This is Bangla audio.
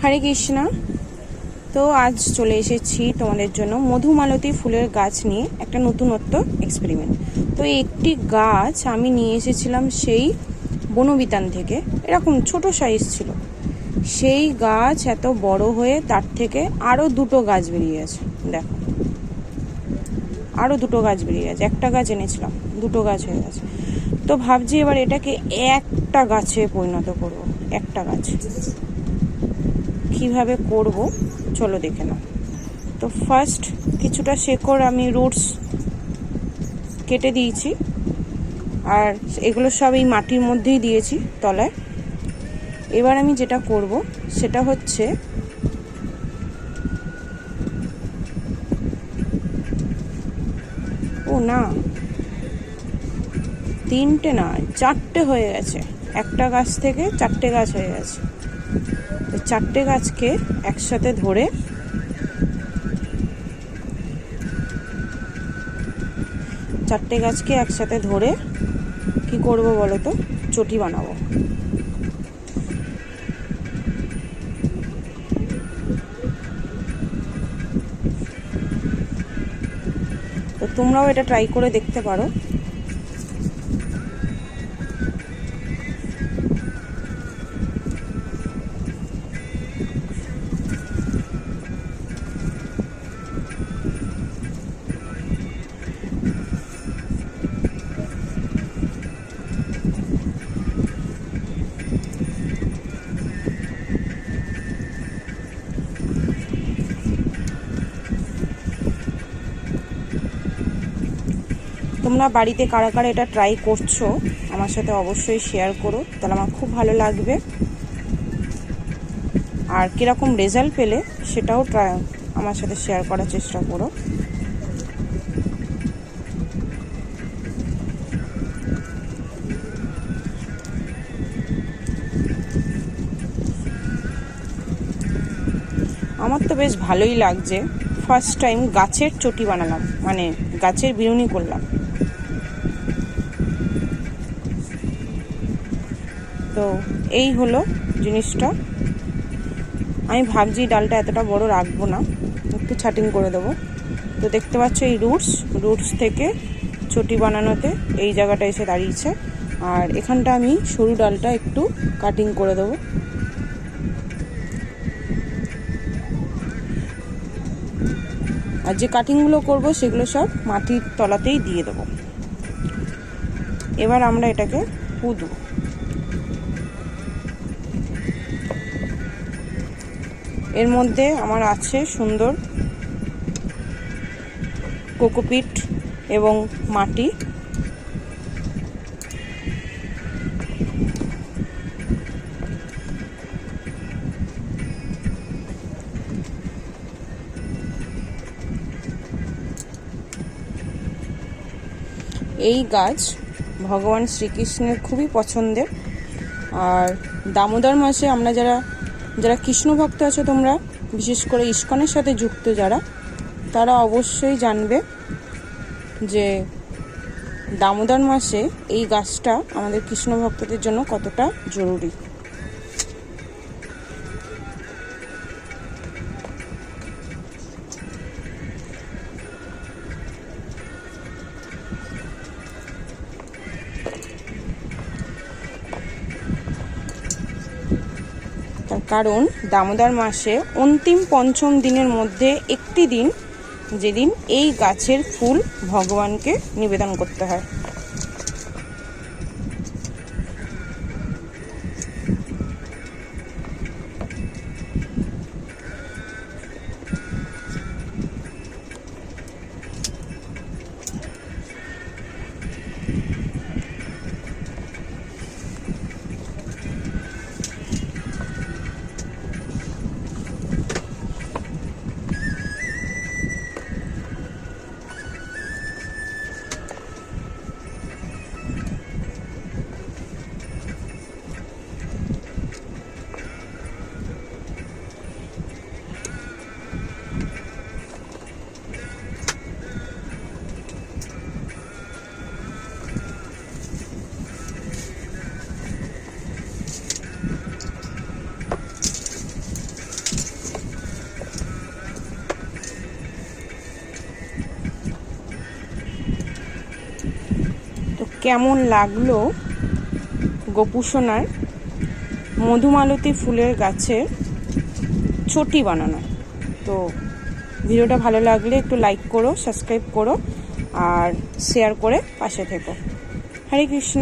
হরে কৃষ্ণা। তো আজ চলে এসেছি তোমাদের জন্য মধুমালতী ফুলের গাছ নিয়ে একটা নতুনত্ব এক্সপেরিমেন্ট। তো একটি গাছ আমি নিয়ে এসেছিলাম সেই বনবিতান থেকে, এরকম ছোট সাইজ ছিল। সেই গাছ এত বড় হয়ে তার থেকে আরও দুটো গাছ বেরিয়ে গেছে। দেখো, আরও দুটো গাছ বেরিয়ে গেছে। একটা গাছ এনেছিলাম, দুটো গাছ হয়ে গেছে। তো ভাবছি এবার এটাকে একটা গাছে পরিণত করব। একটা গাছ কিভাবে করব চলো দেখে নাও। তো ফার্স্ট কিছুটা শেকড় আমি রুটস কেটে দিয়েছি, আর এগুলো সব এই মাটির মধ্যেই দিয়েছি তলায়। এবার আমি যেটা করব সেটা হচ্ছে না, তিনটে না, চারটে হয়ে গেছে। একটা গাছ থেকে চারটে গাছ হয়ে গেছে। চারটে গাছকে একসাথে ধরে কি করব বলো তো? চটি বানাবো। তো তোমরাও এটা ট্রাই করে দেখতে পারো। তোমরা বাড়িতে কারা কারা এটা ট্রাই করছো আমার সাথে অবশ্যই শেয়ার করো, তাহলে আমার খুব ভালো লাগবে। আর কীরকম রেজাল্ট পেলে সেটাও আমার সাথে শেয়ার করার চেষ্টা করো। আমার তো বেশ ভালোই লাগছে। ফার্স্ট টাইম গাছের চটি বানালাম, মানে গাছের বিনুনি করলাম। তো এই হলো জিনিসটা। আমি ভাবছি ডালটা এতটা বড় রাখবো না, একটু ছাটিং করে দেবো। তো দেখতে পাচ্ছ এই রুটস থেকে চটি বানানোতে এই জায়গাটা এসে দাঁড়িয়েছে। আর এখানটা আমি সরু ডালটা একটু কাটিং করে দেবো। আর যে কাটিংগুলো করবো সেগুলো সব মাটির তলাতেই দিয়ে দেবো। এবার আমরা এটাকে পুঁতব। এর মধ্যে আমার আছে সুন্দর কোকোপিট এবং মাটি। এই গাছ ভগবান শ্রীকৃষ্ণের খুবই পছন্দের। আর দামোদর মাসে আমরা যারা কৃষ্ণ ভক্ত আছো তোমরা, বিশেষ করে ইস্কনের সাথে যুক্ত যারা, তারা অবশ্যই জানবে যে দামোদর মাসে এই গাছটা আমাদের কৃষ্ণ ভক্তদের জন্য কতটা জরুরি। তার কারণ দামোদর মাসে অন্তিম পঞ্চম দিনের মধ্যে একটি দিন, যেদিন এই গাছের ফুল ভগবানকে নিবেদন করতে হয়। কেমন লাগলো গোপুসোনার মধুমালতী ফুলের গাছে চটি বানানো। তো ভিডিওটা ভালো লাগলে একটু লাইক করো, সাবস্ক্রাইব করো আর শেয়ার করে পাশে থেকো। হরে কৃষ্ণ।